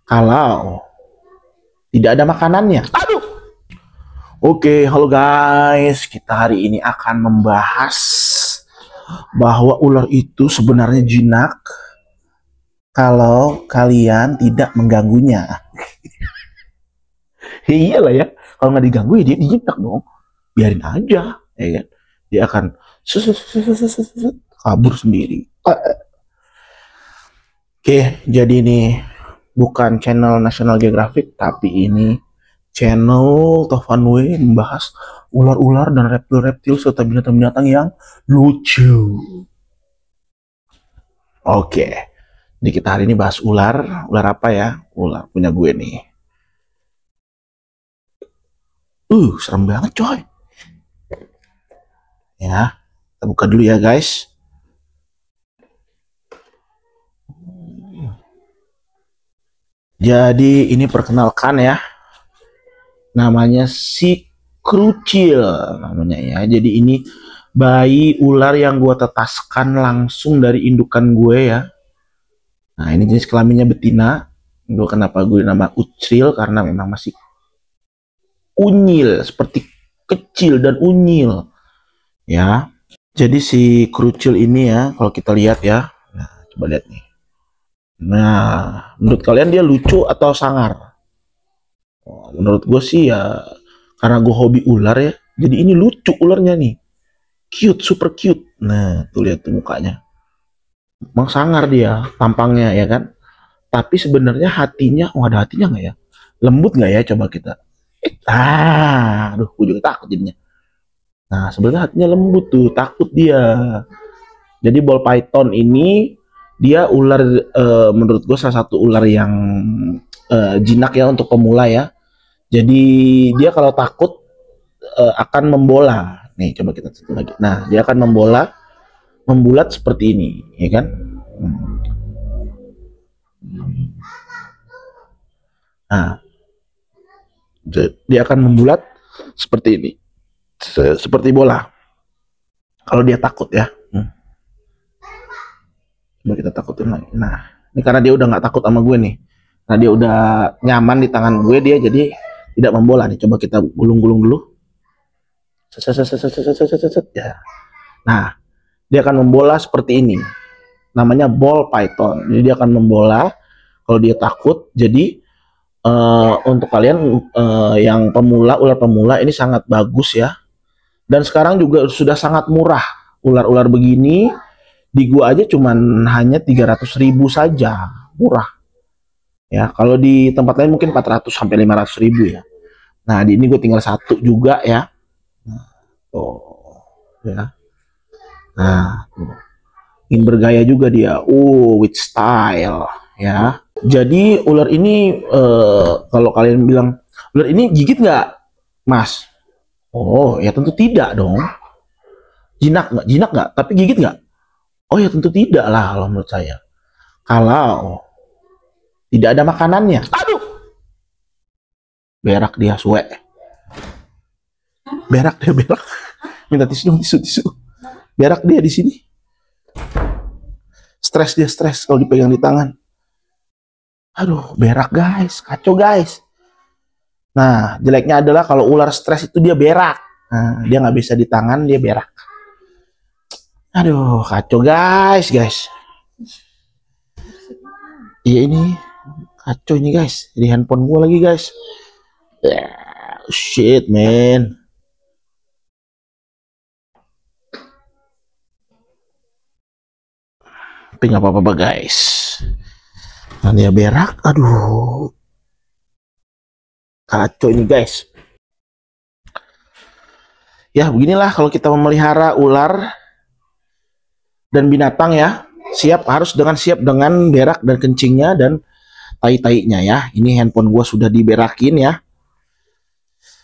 kalau tidak ada makanannya. Aduh. Oke, halo guys. Kita hari ini akan membahas bahwa ular itu sebenarnya jinak kalau kalian tidak mengganggunya. Iyalah ya, kalau nggak diganggu ya dia jinak dong. Biarin aja, ya kan? Dia akan kabur sendiri. Oke, jadi ini bukan channel National Geographic, tapi ini channel Tovanwe membahas ular-ular dan reptil-reptil serta binatang-binatang yang lucu. Oke, jadi kita hari ini bahas ular. Ular apa ya? Ular punya gue nih. Serem banget coy. Ya, kita buka dulu ya guys. Jadi ini perkenalkan ya. Namanya si Krucil namanya ya. Jadi ini bayi ular yang gue tetaskan langsung dari indukan gue ya. Nah ini jenis kelaminnya betina. Kenapa gue nama Ucil karena memang masih unyil, seperti kecil dan unyil ya. Jadi si Krucil ini ya, kalau kita lihat ya, nah coba lihat nih. Nah menurut kalian dia lucu atau sangar? Menurut gue sih ya, karena gue hobi ular ya, jadi ini lucu ularnya nih, cute, super cute. Nah tuh lihat tuh mukanya, emang sangar dia tampangnya ya kan. Tapi sebenarnya hatinya, ada hatinya nggak ya? Lembut nggak ya? Coba kita. Aduh, gue juga takut jadinya. Nah sebenarnya hatinya lembut tuh, takut dia. Jadi ball python ini dia ular, menurut gue salah satu ular yang jinak ya untuk pemula ya. Jadi dia kalau takut akan membola. Nih coba kita satu lagi. Nah dia akan membola, membulat seperti ini, ya kan? Nah dia akan membulat seperti ini, seperti bola. Kalau dia takut ya. Coba kita takutin lagi. Nah ini karena dia udah nggak takut sama gue nih. Nah dia udah nyaman di tangan gue, dia jadi tidak membola nih. Coba kita gulung-gulung dulu. Ya. Nah, dia akan membola seperti ini. Namanya ball python. Jadi dia akan membola kalau dia takut. Jadi untuk kalian yang pemula, ular pemula ini sangat bagus ya. Dan sekarang juga sudah sangat murah. Ular-ular begini di gua aja cuman hanya 300.000 saja. Murah. Ya, kalau di tempat lain mungkin 400 sampai 500.000 ya. Nah, di ini gue tinggal satu juga ya. Ya. Nah, ingin bergaya juga dia. With style ya. Jadi ular ini kalau kalian bilang ular ini gigit nggak, Mas? Oh ya tentu tidak dong. Jinak nggak? Jinak nggak? Tapi gigit nggak? Oh ya tentu tidak lah kalau menurut saya. Kalau tidak ada makanannya. Aduh. Berak dia suwe. Berak dia berak. Minta tisu dong, tisu. Berak dia di sini. Stres dia stres kalau dipegang di tangan. Aduh, berak guys, kacau guys. Nah, jeleknya adalah kalau ular stres itu dia berak. Nah, dia nggak bisa di tangan, dia berak. Aduh, kacau guys. Iya ini, kacau ini guys. Di handphone gue lagi guys. Shit man. Tapi nggak apa-apa guys. Nah dia berak, aduh. Kacau ini guys. Ya beginilah kalau kita memelihara ular dan binatang ya. Harus siap dengan berak dan kencingnya dan tai-tainya ya. Ini handphone gua sudah diberakin ya.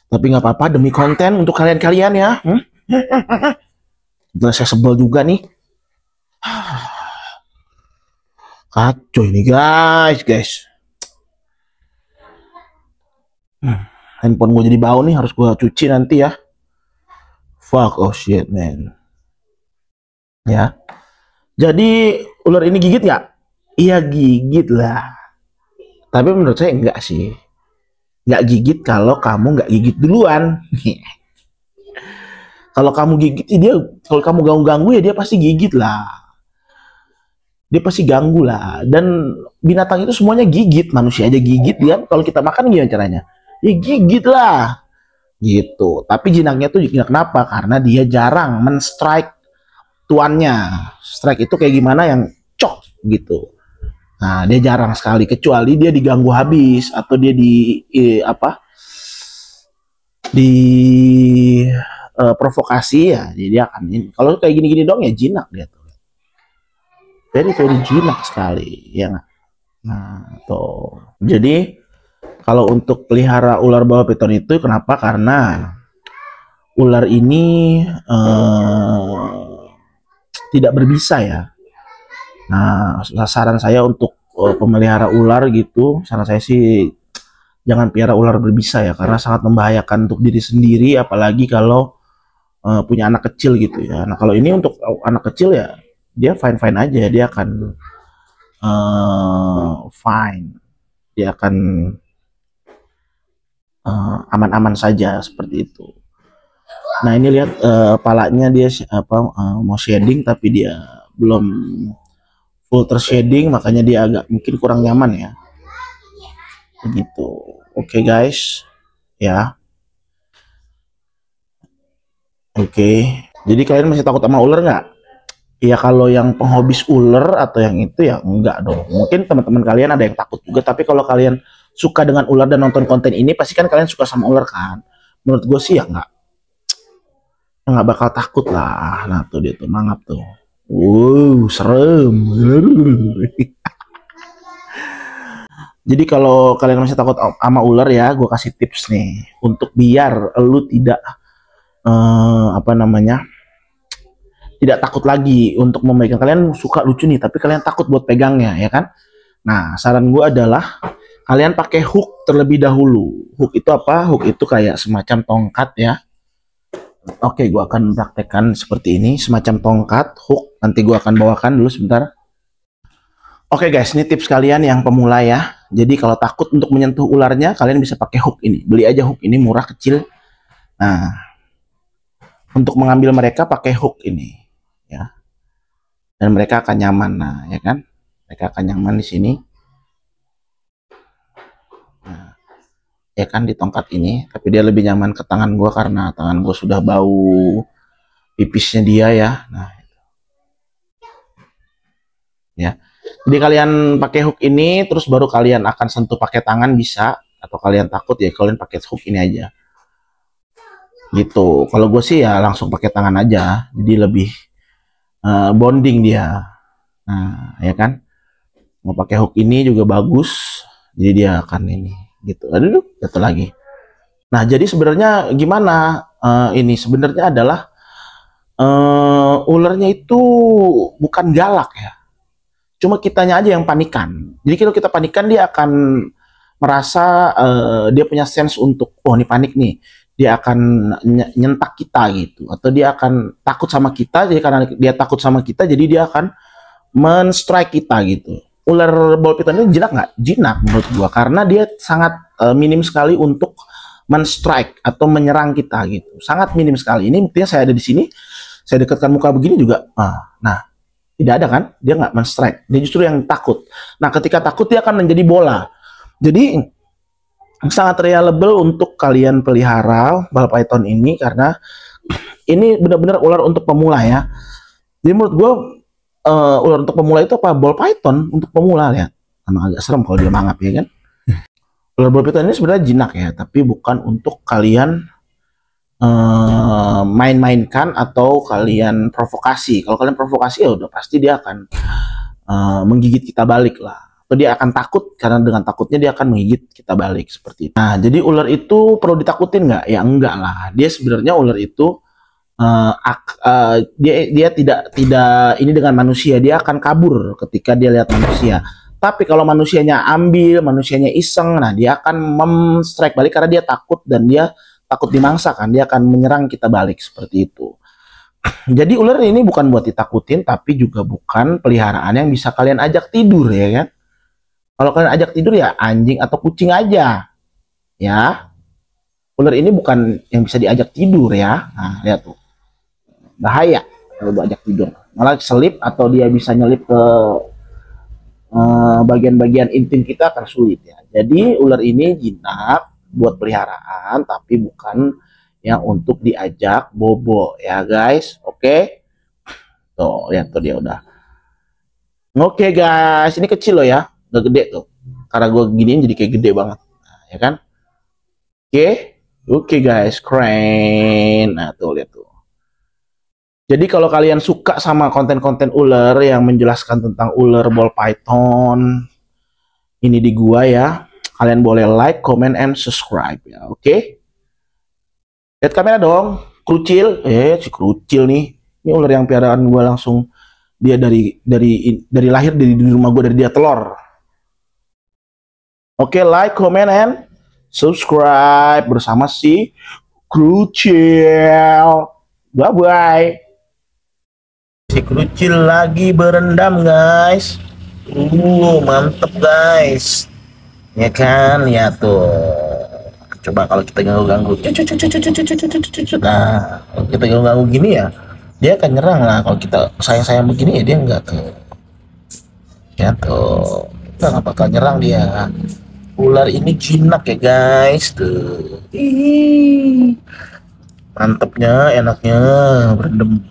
Tapi nggak apa-apa demi konten untuk kalian-kalian ya. Saya sebel juga nih. Kacau ini guys. Handphone gue jadi bau nih, harus gue cuci nanti ya. Fuck, oh shit man. Ya. Jadi ular ini gigit nggak? Iya gigit lah. Tapi menurut saya enggak sih. Nggak gigit kalau kamu nggak gigit duluan. Kalau kamu gigit dia, kalau kamu ganggu-ganggu ya dia pasti gigit lah. Dia pasti ganggu lah. Dan binatang itu semuanya gigit, manusia aja gigit ya. Kalau kita makan gimana caranya? Ya gigit lah. Gitu. Tapi jinaknya tuh jinak kenapa? Karena dia jarang men-strike tuannya. Strike itu kayak gimana yang cok gitu. Nah, dia jarang sekali kecuali dia diganggu habis atau dia apa? Provokasi ya, jadi dia akan ini. Kalau kayak gini-gini dong ya jinak dia tuh. Very jinak sekali, ya nggak? Nah, tuh. Jadi kalau untuk pelihara ular bawal piton itu kenapa? Karena ular ini tidak berbisa ya. Nah, saran saya untuk pemelihara ular gitu, saran saya sih jangan piara ular berbisa ya, karena sangat membahayakan untuk diri sendiri, apalagi kalau punya anak kecil gitu ya. Nah kalau ini untuk anak kecil ya dia fine aja, dia akan fine, dia akan aman-aman saja seperti itu. Nah ini lihat palanya dia mau shading tapi dia belum full tershading, makanya dia agak mungkin kurang nyaman ya. Begitu. Oke guys, ya. Oke. Jadi kalian masih takut sama ular nggak? Ya kalau yang penghobis ular atau yang itu ya enggak dong. Mungkin teman-teman kalian ada yang takut juga, tapi kalau kalian suka dengan ular dan nonton konten ini, pasti kan kalian suka sama ular kan? Menurut gue sih ya nggak bakal takut lah. Nah tuh dia tuh mangap tuh. Serem. Jadi kalau kalian masih takut sama ular ya, gue kasih tips nih untuk biar lu tidak tidak takut lagi untuk memegang. Kalian suka lucu nih, tapi kalian takut buat pegangnya, ya kan? Nah, saran gue adalah kalian pakai hook terlebih dahulu. Hook itu apa? Hook itu kayak semacam tongkat ya. Oke, gue akan praktekkan seperti ini, semacam tongkat, hook. Nanti gue akan bawakan dulu sebentar. Oke guys, ini tips kalian yang pemula ya. Jadi kalau takut untuk menyentuh ularnya, kalian bisa pakai hook ini. Beli aja hook ini, murah, kecil. Nah, untuk mengambil mereka pakai hook ini. Ya, dan mereka akan nyaman, nah ya kan, mereka akan nyaman di sini, nah, ya kan di tongkat ini, tapi dia lebih nyaman ke tangan gue karena tangan gue sudah bau pipisnya dia ya. Nah, ya, jadi kalian pakai hook ini, terus baru kalian akan sentuh pakai tangan bisa, atau kalian takut ya kalian pakai hook ini aja, gitu. Kalau gue sih ya langsung pakai tangan aja, jadi lebih bonding dia. Nah ya kan, mau pakai hook ini juga bagus, jadi dia akan ini gitu. Aduh, satu lagi. Nah jadi sebenarnya gimana, ini sebenarnya adalah ularnya itu bukan galak ya, cuma kitanya aja yang panikan. Jadi kalau kita panikan dia akan merasa dia punya sense untuk oh ini panik nih, dia akan nyentak kita gitu, atau dia akan takut sama kita. Jadi karena dia takut sama kita, jadi dia akan men-strike kita gitu. Ular ball python ini jinak nggak? Jinak menurut gua, karena dia sangat minim sekali untuk men-strike atau menyerang kita gitu. Sangat minim sekali. Ini buktinya saya ada di sini, saya dekatkan muka begini juga. Nah, tidak ada kan? Dia nggak men-strike. Dia justru yang takut. Nah, ketika takut dia akan menjadi bola. Jadi sangat reliable untuk kalian pelihara ball python ini, karena ini benar-benar ular untuk pemula ya. Jadi menurut gue ular untuk pemula itu apa? Ball python untuk pemula, lihat. Emang agak serem kalau dia mangap ya kan. Ular ball python ini sebenarnya jinak ya, tapi bukan untuk kalian main-mainkan atau kalian provokasi. Kalau kalian provokasi ya udah pasti dia akan menggigit kita balik lah. Dia akan takut, karena dengan takutnya dia akan menggigit kita balik seperti itu. Nah, jadi ular itu perlu ditakutin nggak? Ya enggak lah. Dia sebenarnya ular itu dia tidak ini dengan manusia, dia akan kabur ketika dia lihat manusia. Tapi kalau manusianya ambil, manusianya iseng, nah dia akan strike balik karena dia takut dan dia takut dimangsa kan, dia akan menyerang kita balik seperti itu. Jadi ular ini bukan buat ditakutin, tapi juga bukan peliharaan yang bisa kalian ajak tidur ya kan. Kalau kalian ajak tidur ya anjing atau kucing aja. Ya. Ular ini bukan yang bisa diajak tidur ya. Nah, lihat tuh. Bahaya kalau diajak tidur. Malah selip atau dia bisa nyelip ke bagian-bagian intim kita akan sulit ya. Jadi ular ini jinak buat peliharaan tapi bukan yang untuk diajak bobo ya guys. Oke. Tuh, lihat tuh dia udah. Oke guys, ini kecil loh ya. Udah gede tuh. Karena gue giniin jadi kayak gede banget. Nah, ya kan? Oke. Oke guys, keren. Nah, tuh lihat tuh. Jadi kalau kalian suka sama konten-konten ular yang menjelaskan tentang ular ball python ini di gua ya, kalian boleh like, comment, and subscribe ya, oke? Lihat kamera dong, Krucil, si Krucil nih, ini ular yang piaraan gua langsung dia dari lahir di rumah gua dari dia telur. Oke, like, comment, and subscribe bersama si Krucil. Bye bye. Si Krucil lagi berendam guys. Mantep guys. Ya kan, ya tuh. Coba kalau kita ganggu-ganggu. Nah, kalau kita ganggu-ganggu gini ya, dia akan nyerang lah. Kalau kita sayang-sayang begini ya dia enggak tuh. Ya tuh. Kita nggak bakal nyerang dia. Ular ini jinak ya guys tuh. Mantepnya, enaknya berendam.